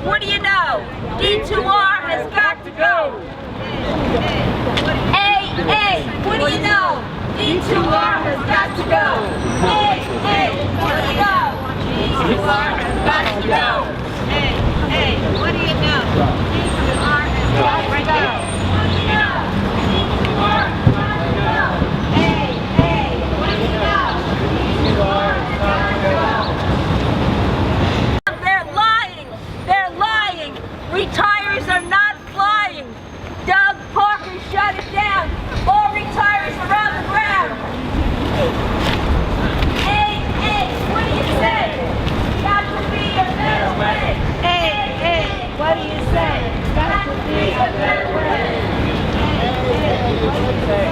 what do you know? D2R has got to go. Hey, what do you know? D2R has got to go. Hey, what do you know? D2R has got to go. Hey, what do you know? D2R has got to go. What do you know? D2R has got to go. Hey, what do you know? D2R has got to go. They're lying. Retires are not flying. Doug Parker shut it down. All retires around the ground. Hey, what do you say? Got to be a better way. Hey, what do you say? Got to be a better way. What do you say?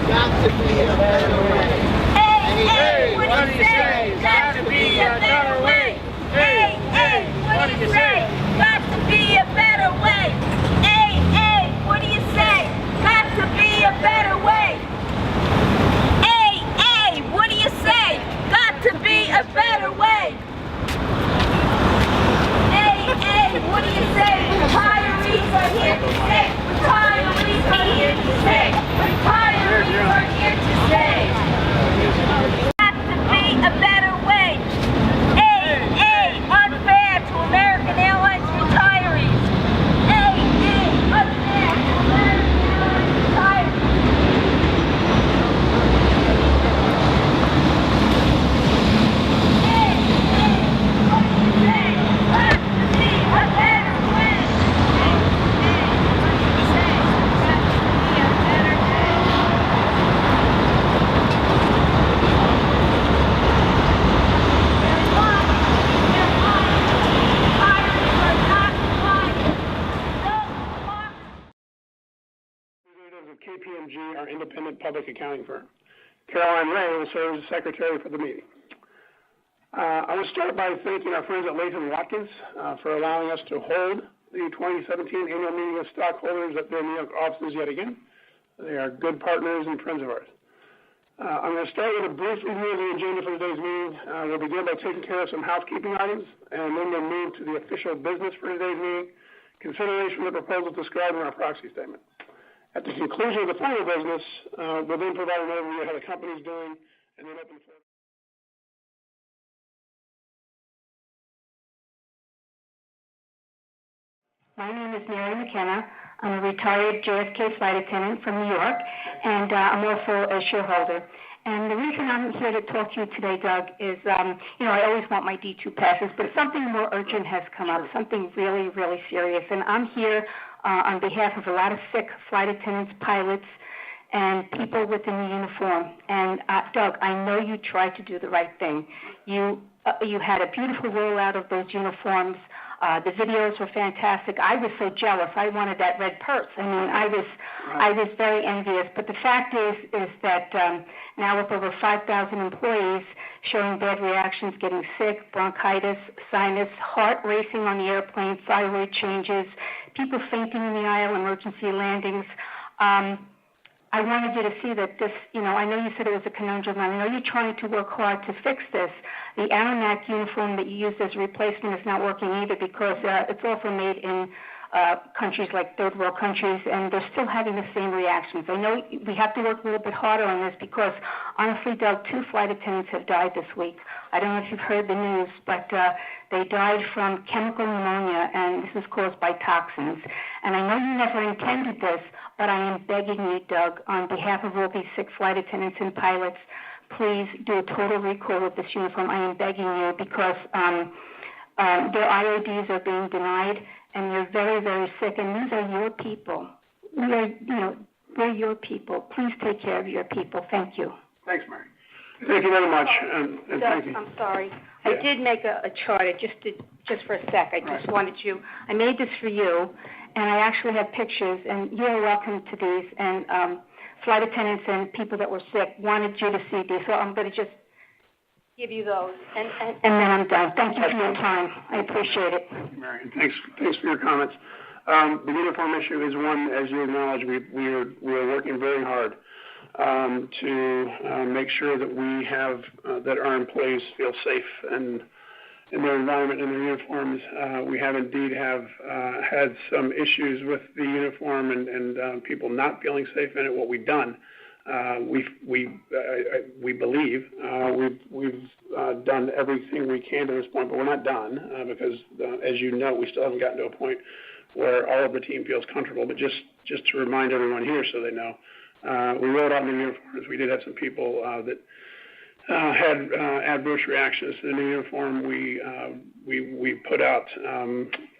Got to be a better way. Hey, what do you say? Got to be a better way. Hey, what do you say? Got to be a better way. Hey, what do you say? Got to be a better way. Hey, what do you say? Got to be a better way. Hey, what do you say? Retirees are here to stay. Retirees are here to stay. Retirees are here to stay. Got to be a better way. Hey, unfair to American Airlines retirees. Hey, unfair to American Airlines retirees. Hey, what do you say? Got to be a better way. Hey, what do you say? Got to be a better way. Of KPMG, our independent public accounting firm. Caroline Ray will serve as secretary for the meeting. I want to start by thanking our friends at Latham Watkins for allowing us to hold the 2017 annual meeting of stockholders at their New York offices yet again. They are good partners and friends of ours. I'm going to start with a brief review of the agenda for today's meeting. We'll begin by taking care of some housekeeping items, and then we'll move to the official business for today's meeting, consideration of the proposals described in our proxy statement. At the conclusion of the final business, we'll then provide an overview of how the company is doing, and then open for. My name is Mary McKenna. I'm a retired JFK flight attendant from New York, and I'm also a shareholder. And the reason I'm here to talk to you today, Doug, is, I always want my D2 passes, but something more urgent has come up, something really, really serious. And I'm here on behalf of a lot of sick flight attendants, pilots, and people within the uniform. And Doug, I know you tried to do the right thing. You had a beautiful rollout of those uniforms. The videos were fantastic. I was so jealous. I wanted that red purse. I mean, I was very envious. But the fact is that now with over 5,000 employees showing bad reactions, getting sick, bronchitis, sinus, heart racing on the airplane, thyroid changes, people fainting in the aisle, emergency landings. I wanted you to see that this, I know you said it was a conundrum. I know you're trying to work hard to fix this. The Aeronac uniform that you used as a replacement is not working either because it's also made in countries like third world countries, and they're still having the same reactions. I know we have to work a little bit harder on this because, honestly, Doug, 2 flight attendants have died this week. I don't know if you've heard the news, but they died from chemical pneumonia, and this is caused by toxins. And I know you never intended this, but I am begging you, Doug, on behalf of all these sick flight attendants and pilots, please do a total recall of this uniform. I am begging you because their IODs are being denied, and you're very, very sick, and these are your people. We're your people. Please take care of your people. Thank you. Thanks, Mary. Thank you very much, and Doug, thank you. I'm sorry. Yeah. I did make a chart. Just for a sec. I just wanted you. I made this for you, and I actually have pictures, and you're welcome to these. And flight attendants and people that were sick wanted you to see these, so I'm going to just give you those, and then I'm done. Thank you for your time. I appreciate it. Thank you, Mary. Thanks for your comments. The uniform issue is one, as you acknowledge, we are working very hard to make sure that we have that our employees feel safe and in their environment and their uniforms. We have indeed had some issues with the uniform and people not feeling safe in it. What we've done, we believe we've done everything we can to this point, but we're not done because, as you know, we still haven't gotten to a point where all of the team feels comfortable. But just to remind everyone here, so they know, we rolled out new uniforms. We did have some people that had adverse reactions to the new uniform. We put out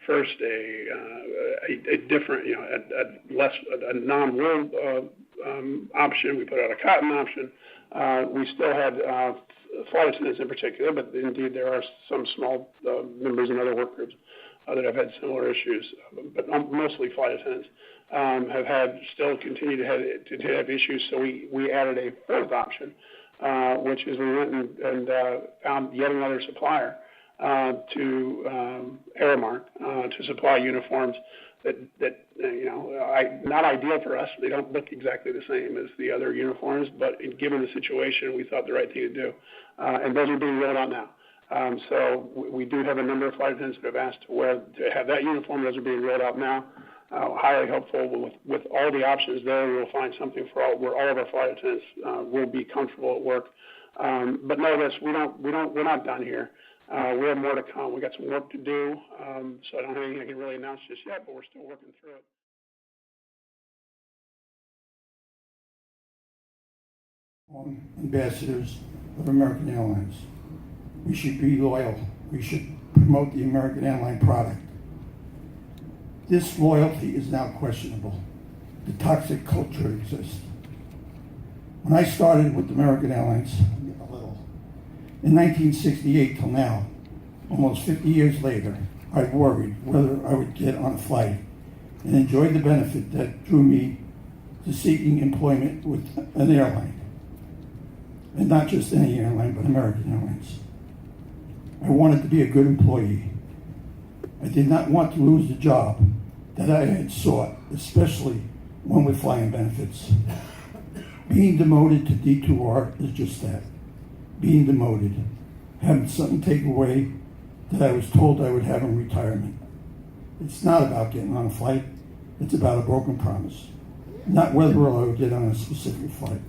first a different, a non-wool option. We put out a cotton option. We still had flight attendants in particular, but indeed there are some small members in other work groups that have had similar issues, but mostly flight attendants still continue to have issues. So we added a fourth option, which is we went and found yet another supplier to Aramark to supply uniforms that not ideal for us. They don't look exactly the same as the other uniforms, but given the situation, we thought the right thing to do. And those are being rolled out now. So we do have a number of flight attendants that have asked to have that uniform. Those are being rolled out now. Highly hopeful with all the options there, we will find something where all of our flight attendants will be comfortable at work. But know this, we're not done here. We have more to come. We got some work to do. So I don't have anything I can really announce just yet, but we're still working through it. Ambassadors of American Airlines. We should be loyal. We should promote the American Airline product. This loyalty is now questionable. The toxic culture exists. When I started with American Airlines, in 1968 till now, almost 50 years later, I worried whether I would get on a flight and enjoy the benefit that drew me to seeking employment with an airline. And not just any airline, but American Airlines. I wanted to be a good employee. I did not want to lose the job that I had sought, especially one with flying benefits. Being demoted to D2R is just that, being demoted, having something taken away that I was told I would have in retirement. It's not about getting on a flight, it's about a broken promise, not whether I would get on a specific flight.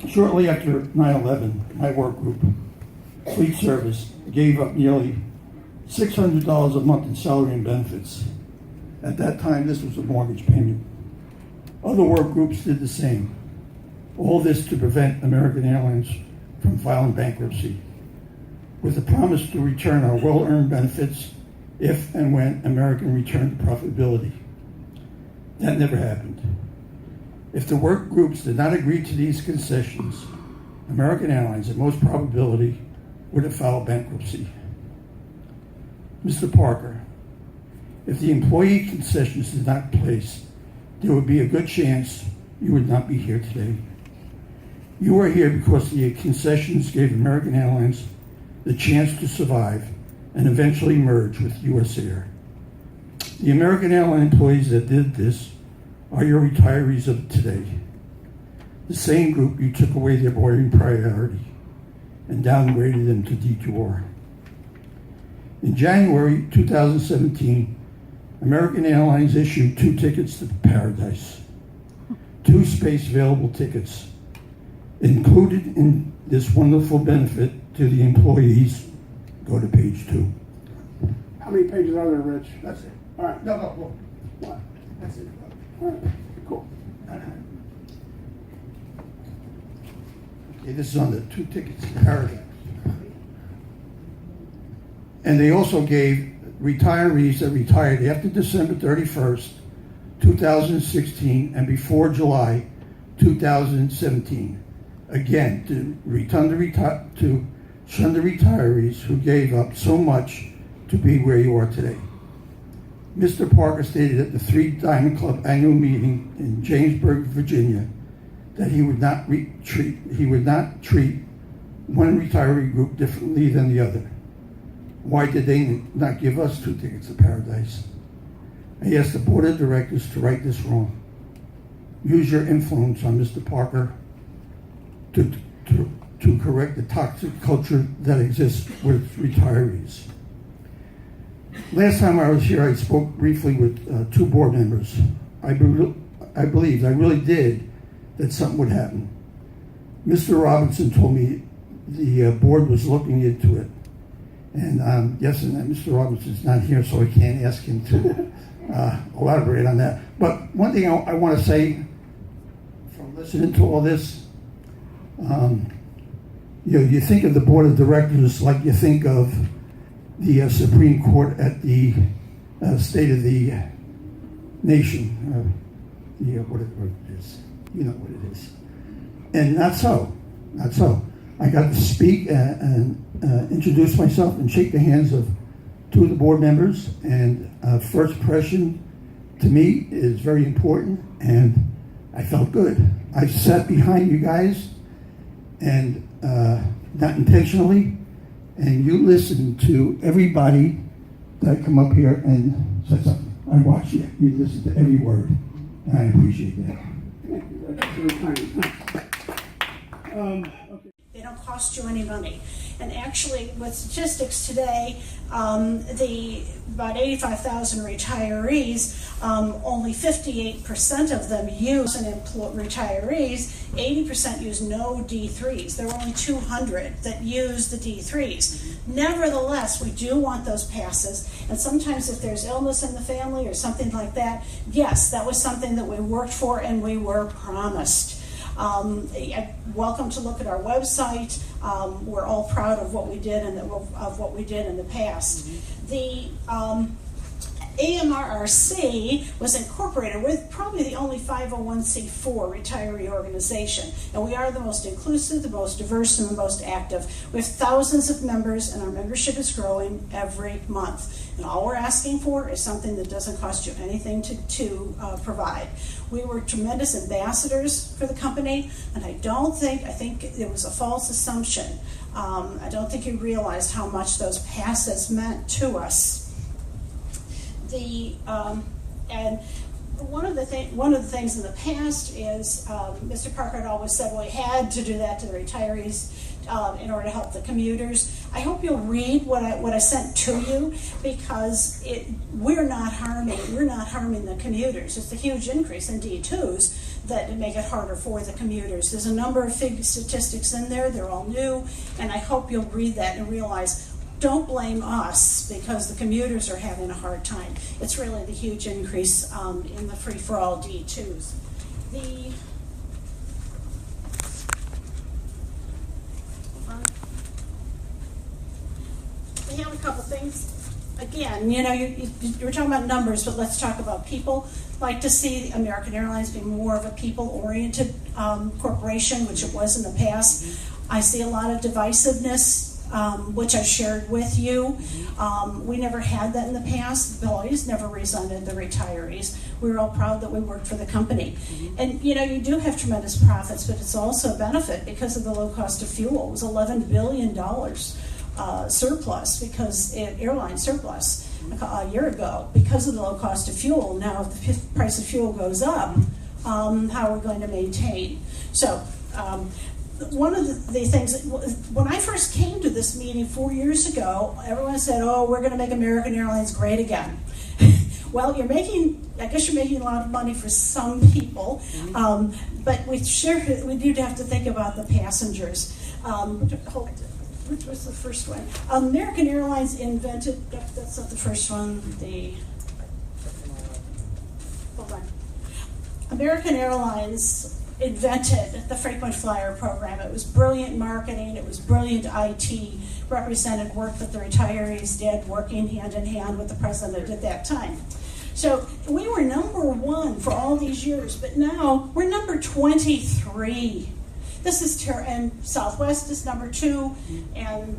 Shortly after 9/11, my work group, Fleet Service, gave up nearly $600 a month in salary and benefits. At that time, this was a mortgage payment. Other work groups did the same. All this to prevent American Airlines from filing bankruptcy, with the promise to return our well-earned benefits if and when American returned to profitability. That never happened. If the work groups did not agree to these concessions, American Airlines, at most probability, would have filed bankruptcy. Mr. Parker, if the employee concessions did not place, there would be a good chance you would not be here today. You are here because the concessions gave American Airlines the chance to survive and eventually merge with US Air. The American Airline employees that did this are your retirees of today. The same group you took away their boarding priority and downgraded them to D2R. In January 2017, American Airlines issued 2 tickets to paradise. 2 space available tickets. Included in this wonderful benefit to the employees, go to page 2. How many pages are there, Rich? That's it. All right. No, What? that's it. All right. Cool. Okay, this is on the 2 tickets to paradise. And they also gave retirees that retired after December 31st, 2016 and before July 2017. Again, to shun the retirees who gave up so much to be where you are today. Mr. Parker stated at the 3 Diamond Club annual meeting in Jamesburg, Virginia, that he would not treat one retiree group differently than the other. Why did they not give us 2 tickets to paradise? I asked the board of directors to right this wrong. Use your influence on Mr. Parker to to correct the toxic culture that exists with retirees. Last time I was here, I spoke briefly with 2 board members. I believed, I really did, that something would happen. Mr. Robinson told me the board was looking into it. And yes, and Mr. Robinson's not here, so I can't ask him to elaborate on that. But one thing I want to say from listening to all this, you think of the board of directors like you think of the Supreme Court at the State of the Nation. What it is. You know what it is. And not so. I got to speak and introduce myself and shake the hands of 2 of the board members. And first impression to me is very important, and I felt good. I sat behind you guys, and not intentionally, and you listened to everybody that come up here and said something. I watched you. You listened to every word, and I appreciate that. They don't cost you any money. And actually, with statistics today, about 85,000 retirees, only 58% of them use retirees, 80% use no D3s. There are only 200 that use the D3s. Nevertheless, we do want those passes, and sometimes if there's illness in the family or something like that, yes, that was something that we worked for and we were promised. Welcome to look at our website. We're all proud of what we did and of what we did in the past. The AMRRC was incorporated with probably the only 501c4 retiree organization, and we are the most inclusive, the most diverse, and the most active. We have thousands of members, and our membership is growing every month. And all we're asking for is something that doesn't cost you anything to provide. We were tremendous ambassadors for the company, and I think it was a false assumption. I don't think you realized how much those passes meant to us. And one of the things in the past is Mr. Parker had always said, well, we had to do that to the retirees in order to help the commuters. I hope you'll read what I sent to you, because we're not harming the commuters. It's a huge increase in D2s that make it harder for the commuters. There's a number of statistics in there. They're all new, and I hope you'll read that and realize, don't blame us because the commuters are having a hard time. It's really the huge increase in the free-for-all D2s. We have a couple things. Again, you were talking about numbers, but let's talk about people. I'd like to see American Airlines be more of a people-oriented corporation, which it was in the past. I see a lot of divisiveness, which I shared with you. We never had that in the past. The employees never resented the retirees. We were all proud that we worked for the company. And you do have tremendous profits, but it's also a benefit because of the low cost of fuel. It was $11 billion surplus, because airline surplus a year ago because of the low cost of fuel. Now, if the price of fuel goes up, how are we going to maintain? So, one of the things, when I first came to this meeting 4 years ago, everyone said, oh, we're going to make American Airlines great again. Well, I guess you're making a lot of money for some people, but we do have to think about the passengers. Which was the first one? American Airlines invented, that's not the first one, hold on. American Airlines invented the frequent flyer program. It was brilliant marketing, it was brilliant IT, represented work that the retirees did, working hand in hand with the president at that time. So we were number 1 for all these years, but now we're number 23. This is and Southwest is number 2, and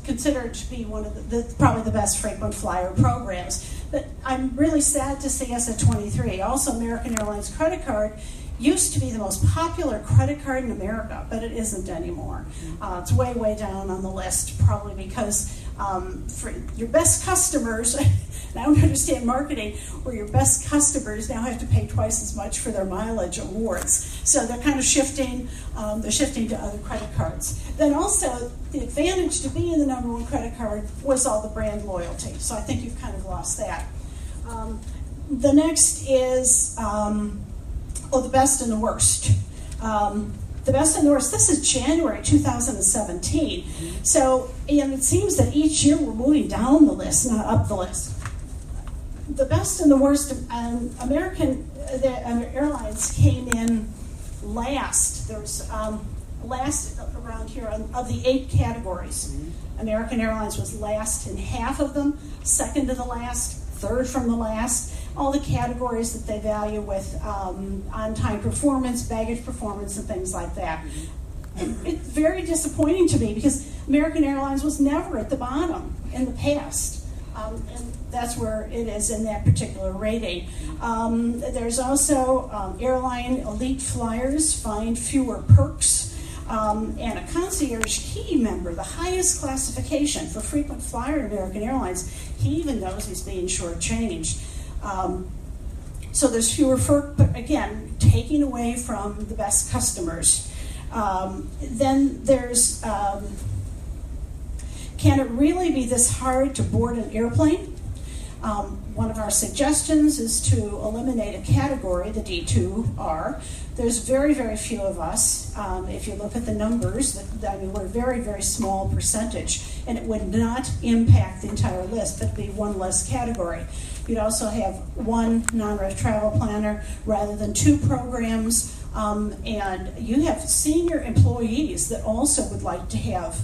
considered to be one of probably the best frequent flyer programs. But I'm really sad to see us at 23. Also, American Airlines credit card used to be the most popular credit card in America, but it isn't anymore. It's way, way down on the list, probably because For your best customers, and I don't understand marketing, where your best customers now have to pay twice as much for their mileage awards. So they're kind of shifting, to other credit cards. Then also, the advantage to being the number one credit card was all the brand loyalty. So I think you've kind of lost that. The next is, the best and the worst. The best and the worst, this is January 2017. So, it seems that each year we're moving down the list, not up the list. The best and the worst, American Airlines came in last. There's last around here of the 8 categories. American Airlines was last in half of them, second to the last, third from the last. All the categories that they value with on-time performance, baggage performance, and things like that. It's very disappointing to me because American Airlines was never at the bottom in the past. And that's where it is in that particular rating. There's also airline elite flyers find fewer perks, and a concierge key member, the highest classification for frequent flyer at American Airlines, he even knows he's being shortchanged. So there's fewer FERC, but again, taking away from the best customers. Then there's, can it really be this hard to board an airplane? One of our suggestions is to eliminate a category, the D2R. There's very, very few of us. If you look at the numbers, we're a very, very small percentage, and it would not impact the entire list, but it'd be one less category. You'd also have one non-rev travel planner rather than 2 programs, and you have senior employees that also would like to have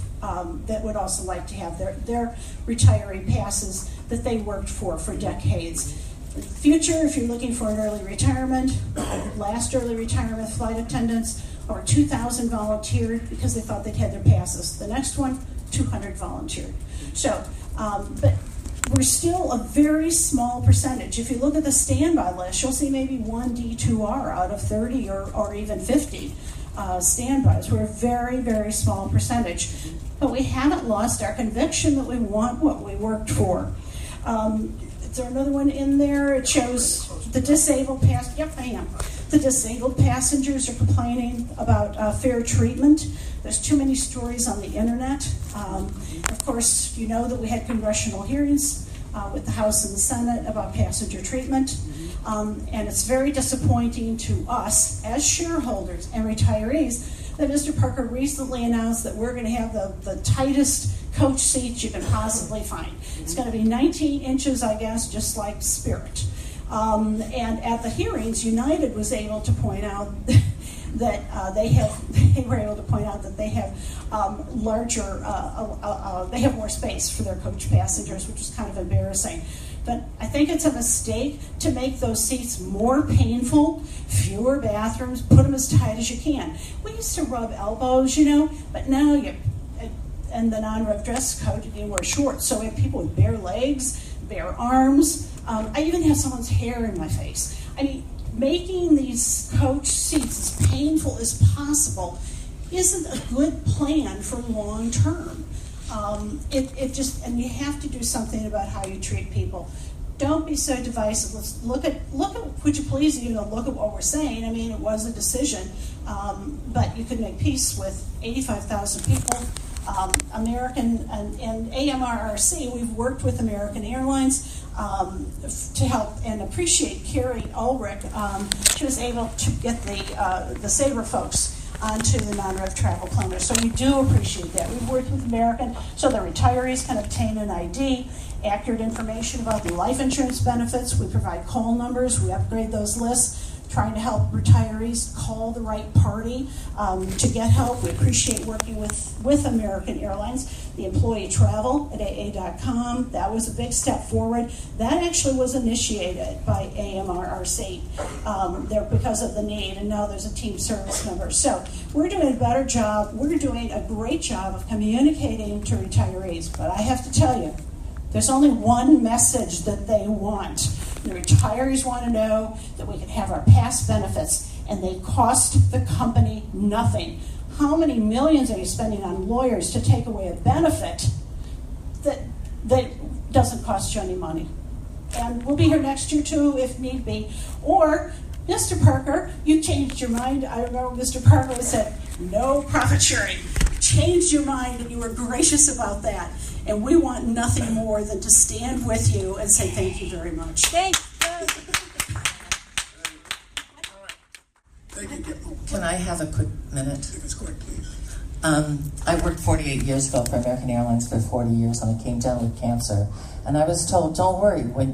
their retiree passes that they worked for decades. In the future, if you're looking for an early retirement, last early retirement flight attendants, over 2,000 volunteered because they thought they'd had their passes. The next one, 200 volunteered. So, but we're still a very small percentage. If you look at the standby list, you'll see maybe 1 D2R out of 30 or even 50 standbys. We're a very, very small percentage. But we haven't lost our conviction that we want what we worked for. Is there another one in there? It shows the disabled Yep, I am. The disabled passengers are complaining about fair treatment. There's too many stories on the internet. Of course, you know that we had congressional hearings with the House and the Senate about passenger treatment. And it's very disappointing to us as shareholders and retirees that Mr. Parker recently announced that we're going to have the tightest coach seats you can possibly find. It's going to be 19 inches, I guess, just like Spirit. And at the hearings, United was able to point out that they have more space for their coach passengers, which is kind of embarrassing. But I think it's a mistake to make those seats more painful, fewer bathrooms, put them as tight as you can. We used to rub elbows, but now and the non-rev dress code, you can wear shorts. So we have people with bare legs, bare arms. I even have someone's hair in my face. I mean, making these coach seats as painful as possible isn't a good plan for long term. And you have to do something about how you treat people. Don't be so divisive. Let's look at, would you please, look at what we're saying. I mean, it was a decision, but you could make peace with 85,000 people. American and AMRRC, we've worked with American Airlines to help and appreciate Carrie Ulrich. She was able to get the Sabre folks onto the non-rev travel planner. So we do appreciate that. We've worked with American so the retirees can obtain an ID, accurate information about the life insurance benefits. We provide call numbers. We upgrade those lists, trying to help retirees call the right party to get help. We appreciate working with American Airlines. The employee travel at AA.com, that was a big step forward. That actually was initiated by AMRRC there because of the need, and now there's a team service member. So we're doing a better job. We're doing a great job of communicating to retirees. But I have to tell you, there's only one message that they want. The retirees want to know that we can have our past benefits and they cost the company nothing. How many millions are you spending on lawyers to take away a benefit that that doesn't cost you any money. And we'll be here next year too, if need be. Or, Mr. Parker, you changed your mind. I remember Mr. Parker said, no profit sharing. You changed your mind and you were gracious about that. And we want nothing more than to stand with you and say thank you very much. Thanks. Can I have a quick minute? If it's quick, please. I worked 48 years ago for American Airlines for 40 years, and I came down with cancer. And I was told, don't worry, we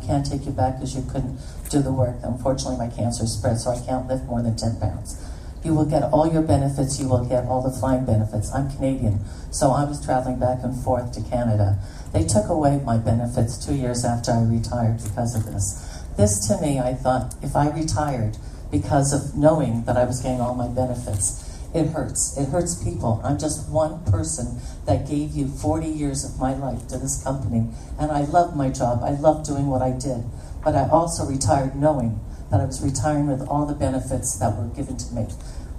can't take you back because you couldn't do the work. Unfortunately, my cancer spread, so I can't lift more than 10 pounds. You will get all your benefits. You will get all the flying benefits. I'm Canadian, so I was traveling back and forth to Canada. They took away my benefits 2 years after I retired because of this. This, to me, I thought, if I retired because of knowing that I was getting all my benefits, it hurts. It hurts people. I'm just one person that gave you 40 years of my life to this company, and I loved my job. I loved doing what I did, but I also retired knowing that I was retiring with all the benefits that were given to me.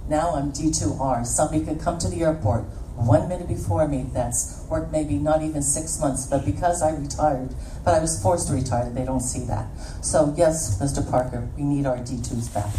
Now I'm D2R. Somebody could come to the airport 1 minute before me that's worked maybe not even 6 months, but because I retired, but I was forced to retire, they don't see that. So yes, Mr. Parker, we need our D2s back.